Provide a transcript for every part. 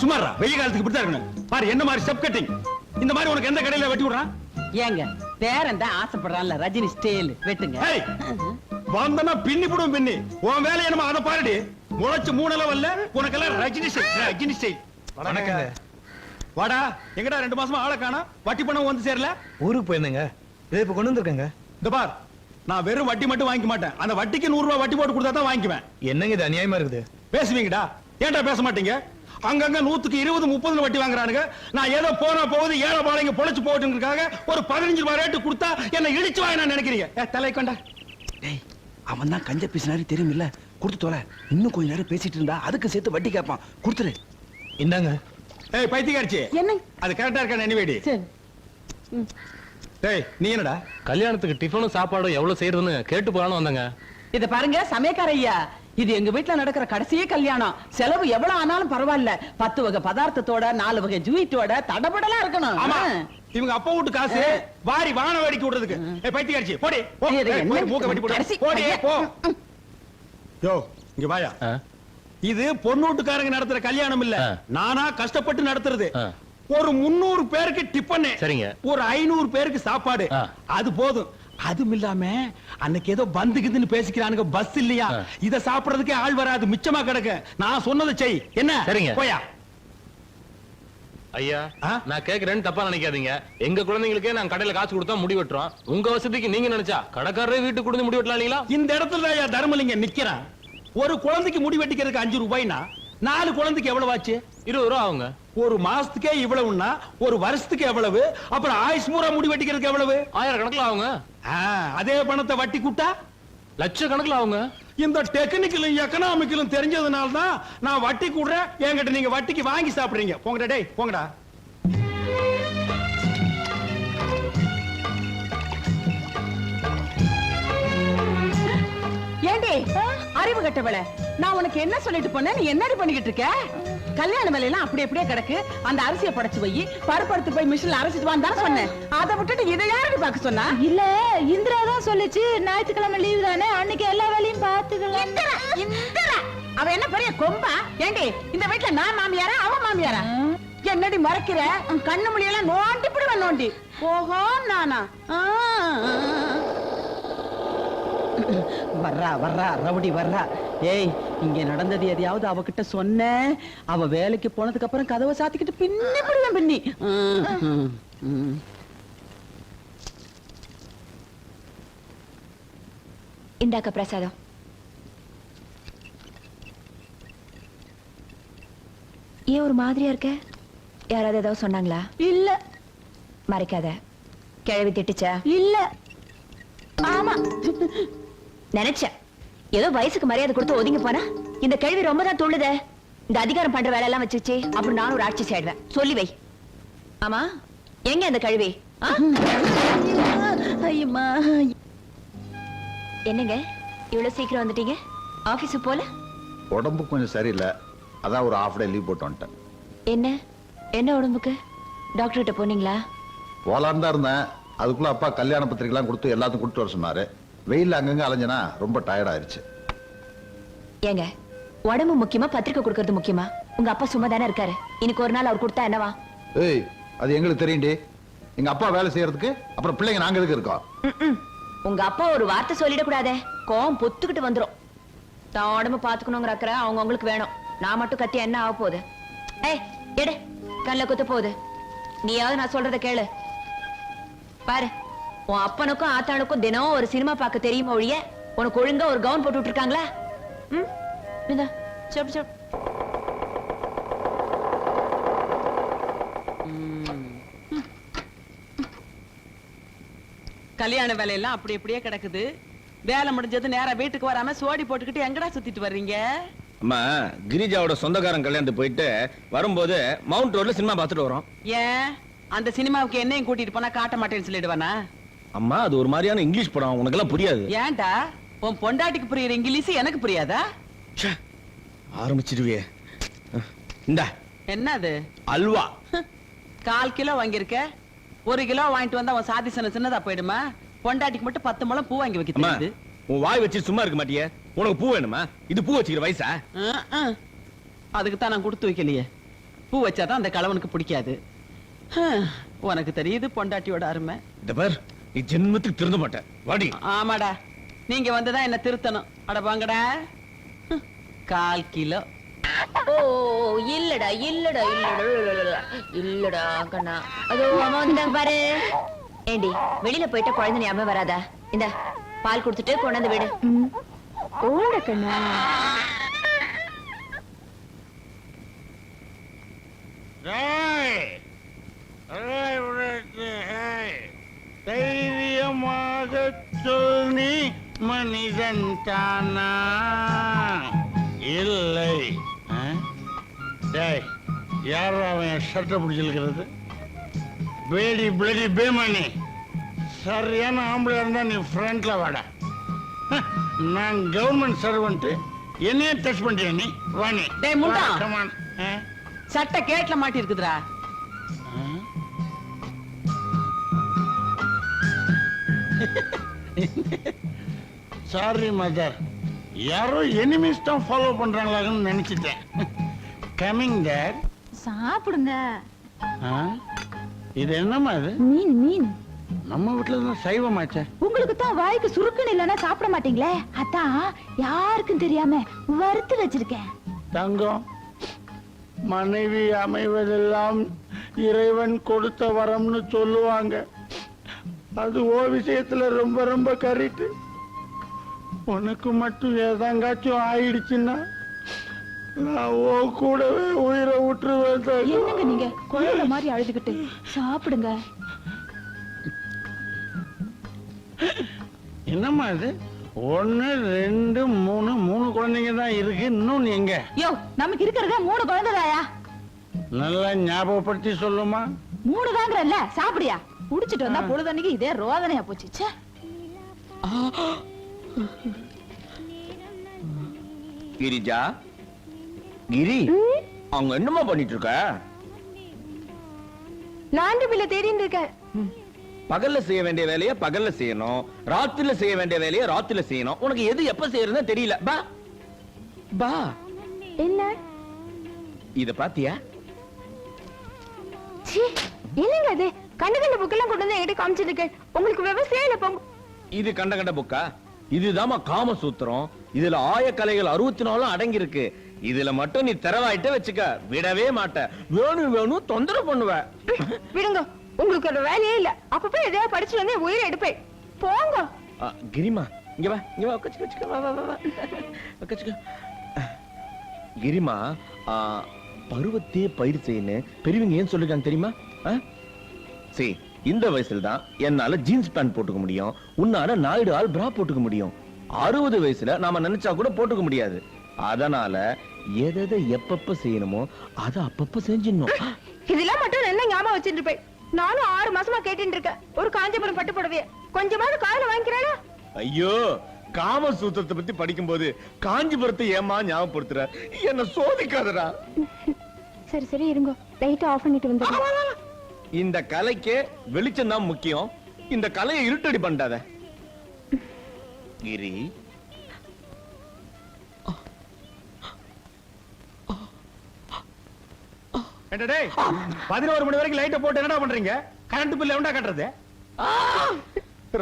சுமாரா வெயில் காலத்துக்கு இப்படிதான் இருக்கணும் பாரு. என்ன மாதிரி ஸ்டெப் கட்டிங் இந்த மாதிரி உனக்கு எந்த கடையில வெட்டி விடுறான்? ஏங்க பேரன் தான் ஆசைப்படுறான்ல ரஜினி ஸ்டைல் வெட்டுங்க. வந்தனா பின்னி போடும் பின்னி. உன் வேலை என்னமா அதை பாருடி. முளைச்சு 3 லெவல்ல உனக்கெல்லாம் ரஜினி ஸ்டைல். வணக்கங்க. வாடா. எங்கடா 2 மாசமா ஆளை காணா? வட்டி பணம் வந்து சேரல. ஊருக்கு போயிருந்தேங்க. இதை இப்ப கொண்டு வந்திருக்கேங்க. இந்த பார், நான் வெறும் வட்டி மட்டும் வாங்கிக்க மாட்டேன். அந்த வட்டிக்கு 100 ரூபாய் வட்டி போட்டு கொடுத்தா தான் வாங்கிக்குவேன். என்னங்க இது அநியாயமா இருக்குது? பேசுவீங்கடா. ஏன்டா பேச மாட்டீங்க? அங்கங்க 100க்கு 20 30 வட்டி வாங்குறானுங்க. நான் ஏதோ போனா போகுது ஏழை பாளைங்க பொழைச்சு போட்டுங்கிறதுக்காக ஒரு 15 ரூபாய் ரேட்டு கொடுத்தா என்ன இடிச்சு வாங்க நான் நினைக்கிறீங்க? தலை கொண்டா. டேய், அவன் தான் கஞ்ச பேசினாரு தெரியுமில்ல. கொடுத்து தோல. இன்னும் கொஞ்ச நேரம் பேசிட்டு இருந்தா அதுக்கு சேர்த்து வட்டி கேட்பான். கொடுத்துரு. இந்தாங்க. ஏய் பைத்தியக்காரச்சி, என்ன அது கரெக்டா இருக்கா? எனிவேடி. டேய் நீ என்னடா? கல்யாணத்துக்கு டிஃபனும் சாப்பாடும் எவ்வளவு செய்யறதுன்னு கேட்டு போறான்னு வந்தாங்க. இத பாருங்க சமயக்கார ஐயா, இது எங்க வீட்டுல நடக்கிற கடைசியே கல்யாணம். செலவு எவ்வளவு ஆனாலும் பரவாயில்ல. 10 வகை பதார்த்தத்தோட 4 வகை ஜூயிட்டோட தடபடலா இருக்கணும். ஆமா, இவங்க அப்பா வீட்டு காசு வாரி வான வேடிக்கை விடுறதுக்கு. ஏய் பைத்தியக்காரச்சி போடி. மூக்க வெட்டி போடு. போடி போ. யோ இங்க வாயா. இது பொண்ணு வீட்டுக்காரங்க நடத்துற கல்யாணம் இல்ல, நானா கஷ்டப்பட்டு நடத்துறது. ஒரு 300 பேருக்கு டிஃபன், சரிங்க, ஒரு 500 பேருக்கு சாப்பாடு, அது போதும். அதுவும் இல்லாம அன்னைக்கு ஏதோ பந்துக்குதுன்னு பேசிக்கிறானுங்க, பஸ் இல்லையா, இத சாப்பிடறதுக்கே ஆள் வராது, மிச்சமா கிடக்கு. நான் சொன்னதை செய். என்ன? சரிங்க. போயா. ஐயா நான் கேக்குறேன்னு தப்பா நினைக்காதீங்க. எங்க குழந்தைங்களுக்கே நான் கடையில காசு கொடுத்தா முடி வெட்டுறோம். உங்க வசதிக்கு நீங்க நினைச்சா கடைக்காரரே வீட்டுக்கு கொடுத்து முடி வெட்டலாம் இல்லீங்களா? இந்த இடத்துல ஐயா தர்மலிங்கம் நிக்கிறான். ஒரு குழந்தைக்கு முடி வெட்டிக்கிறதுக்கு 5 ரூபாய்னா 4 குழந்தைக்கு எவ்வளவு ஆச்சு? 20 ரூபா ஆகுங்க. ஒரு மாசத்துக்கே இவ்வளவுன்னா ஒரு வருஷத்துக்கு எவ்வளவு? அப்புறம் ஆயுஷ் பூரா முடி வெட்டிக்கிறதுக்கு எவ்வளவு? 1000 கணக்குல ஆகுங்க. அதே பணத்தை வட்டி கூட்டா லட்ச கணக்குல ஆகுங்க. இந்த டெக்னிக்கலும் எக்கனாமிக்கலும் தெரிஞ்சதுனால தான் நான் வட்டி கூடுறேன். என்கிட்ட நீங்க வட்டிக்கு வாங்கி சாப்பிடுறீங்க. போங்கடா டேய் போங்கடா. ஏண்டி அறிவு கட்டவள, நான் உனக்கு என்ன சொல்லிட்டு போனேன்? நீ என்னடி பண்ணிக்கிட்டு இருக்க? கல்யாண வேலையெல்லாம் அப்படி அப்படியே கிடக்கு. அந்த அரிசியை படைச்சு போய் பருப்படுத்து போய் மிஷின்ல அரைச்சிட்டு வான்னு சொன்னேன். அதை விட்டுட்டு இதை யாரடி பார்க்க சொன்னா? இல்ல இந்திரா தான் சொல்லுச்சு, ஞாயிற்றுக்கிழமை லீவு தானே, அன்னைக்கு எல்லா வேலையும் பாத்துக்கலாம். அவ என்ன பெரிய கொம்பா? ஏண்டி இந்த வீட்டுல நான் மாமியாரா அவ மாமியாரா? என்னடி மறைக்கிற? கண்ணு மொழியெல்லாம் நோண்டி பிடிவ நோண்டி. ஓஹோ நானா? வர்றா வர்றா ரவுடி வர்றா. ஏய், இங்க நடந்தது எதையாவது அவகிட்ட சொன்ன, அவ வேலைக்கு போனதுக்கு அப்புறம் கதவை சாத்திக்கிட்டு பின்னி பிடிவேன் பின்னி. இந்தாக்க பிரசாதம். ஏன் ஒரு மாதிரியா இருக்க? யாராவது ஏதாவது சொன்னாங்களா? இல்ல. மறைக்காத. கிழவி திட்டுச்சா? இல்ல. ஆமா நினைச்சேன். ஏதோ வயசுக்கு மரியாதை கொடுத்து ஒதுங்கி போனா இந்த கேள்வி ரொம்ப தான் தோணுதே. இந்த அதிகாரம் பண்ற வேலை எல்லாம் வச்சுச்சு அப்புறம் நானும் ஒரு ஆட்சி செய்வேன். சொல்லி வை. ஆமா எங்க அந்த கழுவி? என்னங்க இவ்வளவு சீக்கிரம் வந்துட்டீங்க? ஆபீஸ் போல? உடம்பு கொஞ்சம் சரியில்லை, அதான் ஒரு ஹாஃப் டே லீவ் போட்டு வந்துட்டேன். என்ன என்ன உடம்புக்கு? டாக்டர் கிட்ட போனீங்களா? போலான்னு தான் இருந்தேன். அதுக்குள்ள அப்பா கல்யாண பத்திரிகைலாம் கொடுத்து எல்லாத்தையும் கொடுத்து வர சொன்னாரு. வெயில் அங்கங்க அலைஞ்சனா ரொம்ப டயர்ட் ஆயிருச்சு. ஏங்க உடம்பு முக்கியமா பத்திரிக்கை கொடுக்கறது முக்கியமா? உங்க அப்பா சும்மா தானே இருக்காரு. இன்னைக்கு ஒரு நாள் அவர் கொடுத்தா என்னவா? ஏய், அது எங்களுக்கு தெரியும்டி. எங்க அப்பா வேலை செய்யறதுக்கு அப்புறம் பிள்ளைங்க நாங்க எதுக்கு இருக்கோம்? உங்க அப்பா ஒரு வார்த்தை சொல்லிடக்கூடாதே, கோவம் பொத்துக்கிட்டு வந்துரும். தான் உடம்பு பாத்துக்கணுங்கிற அக்கறை அவங்க உங்களுக்கு வேணும். நான் மட்டும் கத்தி என்ன ஆக போகுது? ஏய் எடு, கல்ல குத்த போகுது. நீயாவது நான் சொல்றத கேளு. பாரு, உன் அப்பனுக்கும் ஆத்தானுக்கும் தினம் ஒரு சினிமா பார்க்க தெரியுமா ஒழிய உனக்கு ஒழுங்கா ஒரு கவுன் போட்டு விட்டுருக்காங்களா? கல்யாண வேலையெல்லாம் அப்படி அப்படியே கிடக்குது. வேலை முடிஞ்சது நேரா வீட்டுக்கு வராம சோடி போட்டுக்கிட்டு எங்கடா சுத்திட்டு வர்றீங்க? அம்மா, கிரிஜாவோட சொந்தக்காரன் கல்யாணத்துக்கு போயிட்டு வரும்போது மவுண்ட் ரோட்ல சினிமா பார்த்துட்டு வரோம். ஏன் அந்த சினிமாவுக்கு என்னையும் கூட்டிட்டு போனா காட்ட மாட்டேன்னு சொல்லிடுவானா? அம்மா, அது ஒரு மாதிரியான இங்கிலீஷ் படம், உனக்கு எல்லாம் புரியாது. ஏன்டா உன் பொண்டாட்டிக்கு புரியுற இங்கிலீஷ் எனக்கு புரியாதா? ஆரம்பிச்சிடுவே. இந்தா என்னது? அல்வா. 1/4 கிலோ வாங்கியிருக்க. 1 கிலோ வாங்கிட்டு வந்தா உன் சாதி சின்னதா போயிடுமா? பொண்டாட்டிக்கு மட்டும் 10 முழம் பூ வாங்கி வைக்க தெரியுது. உன் வாய் வச்சு சும்மா இருக்க மாட்டியே? உனக்கு பூ வேணுமா? இது பூ வச்சுக்கிற வயசா? அதுக்கு தான் நான் கொடுத்து வைக்கலையே. பூ வச்சாதான் அந்த கலவனுக்கு பிடிக்காது. உனக்கு தெரியுது பொண்டாட்டியோட அருமை. இந்த பார், நீ ஜென்மத்துக்கு திருந்த மாட்டேன். வாடி. ஆமாடா, நீங்க வந்துதான் என்ன திருத்தணும். அட வாங்கடா. 1/4 கிலோ. ஓ இல்லடா இல்லடா இல்லடா இல்லடா கண்ணா, அதோ அம்மா வந்துட்டாங்க பாரு. ஏண்டி வெளியில போயிட்ட குழந்தை ஞாபகம் வராதா? இந்த பால் குடுத்துட்டு கொண்டாந்து விடு. ஓட கண்ணா. தைரியமாக சொல், நீ மனிதன் தானா? இல்லை. யார் அவன் சட்டை பிடிச்சிருக்கிறது? பேடி பிளடி பேமணி, சரியான ஆம்பளை இருந்தா நீ ஃப்ரண்ட்ல வாடா. நான் கவர்மெண்ட் சர்வெண்ட், என்னையே டச் பண்ணிட்டியா நீ? வாணி. டேய் முண்டா, கமான். சட்டை கேட்ல மாட்டி இருக்குதுடா. சாரி மதர், யாரோ எனிமீஸ் தான் ஃபாலோ பண்றாங்களான்னு நினைச்சிட்டேன். Coming there. சாப்பிடுங்க. இது என்னம்மா இது? மீன் மீன். நம்ம வீட்டுல தான் சைவமாச்சே. உங்களுக்கு தான் வாய்க்கு சுருக்குன்னு இல்லைன்னா சாப்பிட மாட்டீங்களே, அதான் யாருக்கும் தெரியாம வறுத்து வச்சிருக்கேன். தங்கம், மனைவி அமைவதெல்லாம் இறைவன் கொடுத்த வரம்னு சொல்லுவாங்க. அது ஓ விஷயத்துல ரொம்ப ரொம்ப கரெக்ட். உனக்கு மட்டும் ஏதாங்காச்சும் ஆயிடுச்சுன்னா நான் ஓ கூடவே உயிரை விட்டுருவேன். என்னங்க நீங்க குழந்தை மாதிரி அழுதுகிட்டு? சாப்பிடுங்க. என்னம்மா இது? 1 2 3 குழந்தைங்க தான் இருக்கு. இன்னும் எங்க? யோ, நமக்கு இருக்கிறதே 3 குழந்தைதாயா? நல்லா ஞாபகப்படுத்தி சொல்லுமா. 3 தாங்கறல்ல, சாப்பிடியா? குடிச்சிட்டு வந்தா பொழுதன்னைக்கு இதே ரோதனையா போச்சு. ச்சே. கிரிஜா, கிரி, அவங்க என்னமா பண்ணிட்டு இருக்க? நான் பிள்ளை தேடிட்டு இருக்கேன். பகல்ல செய்ய வேண்டிய வேலையை பகல்ல செய்யணும், ராத்திரில செய்ய வேண்டிய வேலையை ராத்திரில செய்யணும். உனக்கு எது எப்ப செய்யறதுன்னு தெரியல. பா பா. என்ன இத பாத்தியா? என்னங்க அது? கண்ட கண்ட புக்கெல்லாம் கொண்டு வந்து என்கிட்ட காமிச்சிட்டு உங்களுக்கு விவசாயம் இல்ல போங்க. இது கண்ட கண்ட புக்கா? இதுதாமா காம சூத்திரம். இதுல ஆயக்கலைகள் 64 அடங்கி இருக்கு. இதுல மட்டும் நீ திறவாயிட்ட வச்சுக்க, விடவே மாட்ட. வேணும் வேணும் தொந்தரவு பண்ணுவ. விடுங்க, உங்களுக்கு ஒரு வேலையே இல்ல. அப்பப்ப எதையா படிச்சு வந்து உயிரை எடுப்பேன். போங்க. கிரிமா, இங்க வா, இங்க வா, உட்காச்சுக்க, வா வா வா, உட்காச்சுக்க. கிரிமா, பருவத்தையே பயிர் செய்யணும் பெரியவங்க ஏன் சொல்லிருக்காங்க தெரியுமா? சரி, இந்த வயசுல தான் என்னால ஜீன்ஸ் பேண்ட் போட்டுக்க முடியும், உன்னால 4 ஆள் பிரா போட்டுக்க முடியும். 60 வயசுல நாம நினைச்சா கூட போட்டுக்க முடியாது. அதனால எதை எப்பப்ப செய்யணுமோ அதை அப்பப்ப செஞ்சிடணும். இதெல்லாம் மட்டும் என்ன ஞாபகம் வச்சுட்டு இருப்பேன். நானும் 6 மாசமா கேட்டுட்டு இருக்கேன் ஒரு காஞ்சிபுரம் பட்டு புடவைய. கொஞ்சமாவது காலையில வாங்கிக்கிறானா? ஐயோ, காம சூத்திரத்தை பத்தி படிக்கும் போது காஞ்சிபுரத்தை ஏமா ஞாபகப்படுத்துற? என்ன சோதிக்காதடா. சரி சரி இருங்க, லைட் ஆஃப் பண்ணிட்டு வந்து. இந்த கலைக்கு வெளிச்சம் தான் முக்கியம். இந்த கலையை இருட்டடி பண்ணாத கிரி. என்னடே 11 மணி வரைக்கும் லைட்ட போட்டு என்னடா பண்றீங்க? கரண்ட் பில் எவன்டா கட்டுறது?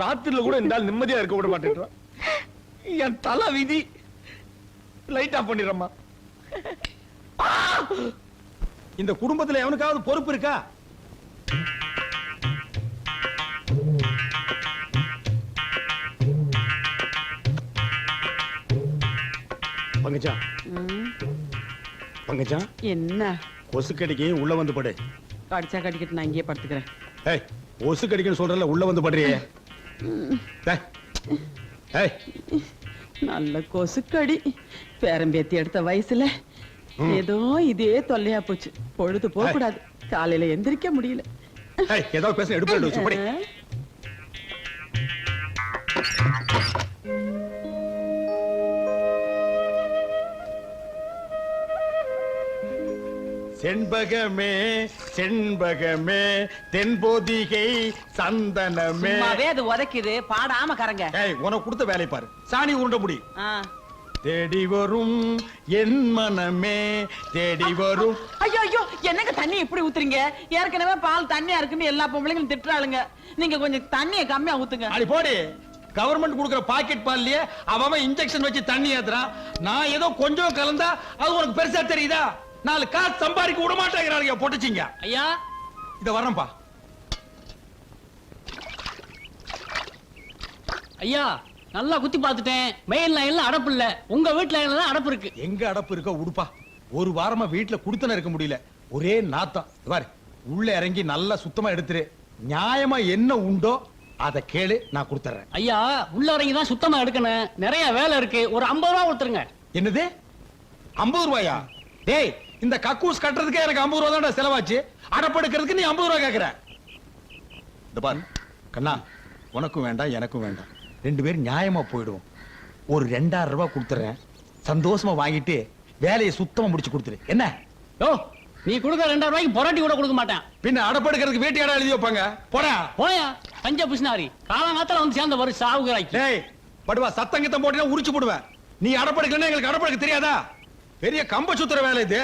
ராத்திரில கூட இந்த நிம்மதியா இருக்க விட மாட்டேன்றான். என் தலை விதி. லைட் ஆஃப் பண்ணிடுறமா. இந்த குடும்பத்துல எவனுக்காவது பொறுப்பு இருக்கா? பங்கஜா, பங்கஜா, என்ன கொசு கடிக்கு உள்ள வந்து படு. கடிச்சா கடிக்கிட்டு நான் இங்கேயே படுத்துக்கிறேன். ஏய், கொசு கடிக்குன்னு சொல்றல, உள்ள வந்து படுறியே. ஏய், நல்ல கொசுக்கடி. பேரம்பேத்தி எடுத்த வயசுல ஏதோ இதே தொல்லையா போச்சு. பொழுது போக கூடாது, காலையில எந்திரிக்க முடியல. ஏய், ஏதாவது பேச எடுப்பு வச்சு படி. செண்பகமே செண்பகமே தென்போதிகை சந்தனமே. சும்மாவே அது உதைக்குது, பாடாம கரங்க. ஏய், உனக்கு கொடுத்த வேலை பாரு. சாணி உருண்ட முடி. ஆ. தேடி வரும் என் மனமே தேடி வரும். ஐயோ ஐயோ, என்னங்க தண்ணி இப்படி ஊத்துறீங்க? ஏற்கனவே பால் தண்ணியா இருக்குன்னு எல்லா பொம்பளைங்களும் திட்டுறாளுங்க. நீங்க கொஞ்சம் தண்ணியை கம்மியா ஊத்துங்க. அடி போடி. கவர்மெண்ட் கொடுக்கிற பாக்கெட் பால்லயே அவன் இன்ஜெக்ஷன் வச்சு தண்ணி ஏத்துறான். நான் ஏதோ கொஞ்சம் கலந்தா அது உனக்கு பெருசா தெரியுதா? 4 காசு சம்பாதிக்க விட மாட்டேங்கிறாங்க பொட்டச்சிங்க. ஐயா இத வரேன்பா. ஐயா நல்லா குத்தி பார்த்துட்டேன். மெயின் லைன்ல அடப்பு இல்ல, உங்க வீட்டு லைன்ல தான் அடப்பு இருக்கு. எங்க அடப்பு இருக்க உடுப்பா. ஒரு வாரமா வீட்டுல குடுத்தன இருக்க முடியல. ஒரே நாத்தம். பாரு உள்ள இறங்கி நல்லா சுத்தமா எடுத்துரு. நியாயமா என்ன உண்டோ அத கேளு, நான் கொடுத்துறேன். ஐயா உள்ள இறங்கி தான் சுத்தமா எடுக்கணும். நிறைய வேலை இருக்கு. ஒரு 50 ரூபா கொடுத்துருங்க. என்னது 50 ரூபாயா? டேய் இந்த கக்கூஸ் கட்டுறதுக்கே எனக்கு 50 ரூபா தான் செலவாச்சு. அடப்படுக்கிறதுக்கு நீ 50 ரூபா கேக்குற? இந்த பாரு கண்ணா, உனக்கும் வேண்டாம் எனக்கும் வேண்டாம். 2 பேரும் நியாயமா போயிடுவோம். ஒரு 2000 ரூபாய் கொடுத்துறேன். சந்தோஷமா வாங்கிட்டு வேலையை சுத்தமா முடிச்சு கொடுத்துரு. என்ன? ஓ நீ கொடுக்க 2000 ரூபாய்க்கு பொராட்டி கூட கொடுக்க மாட்டேன். பின்ன அடப்படுக்கிறதுக்கு வீட்டு இடம் எழுதி வைப்பாங்க. போடா போயா பஞ்ச பிசினாரி. காலங்காத்தால வந்து சேர்ந்த வரும் சாவுகிறாய்க்கு. டேய் படுவா, சத்தங்கத்தம் போட்டீங்கன்னா உரிச்சு போடுவேன். நீ அடப்படுக்கலன்னா எங்களுக்கு அடப்படுக்க தெரியாதா? பெரிய கம்ப சுத்துற வேலை இது.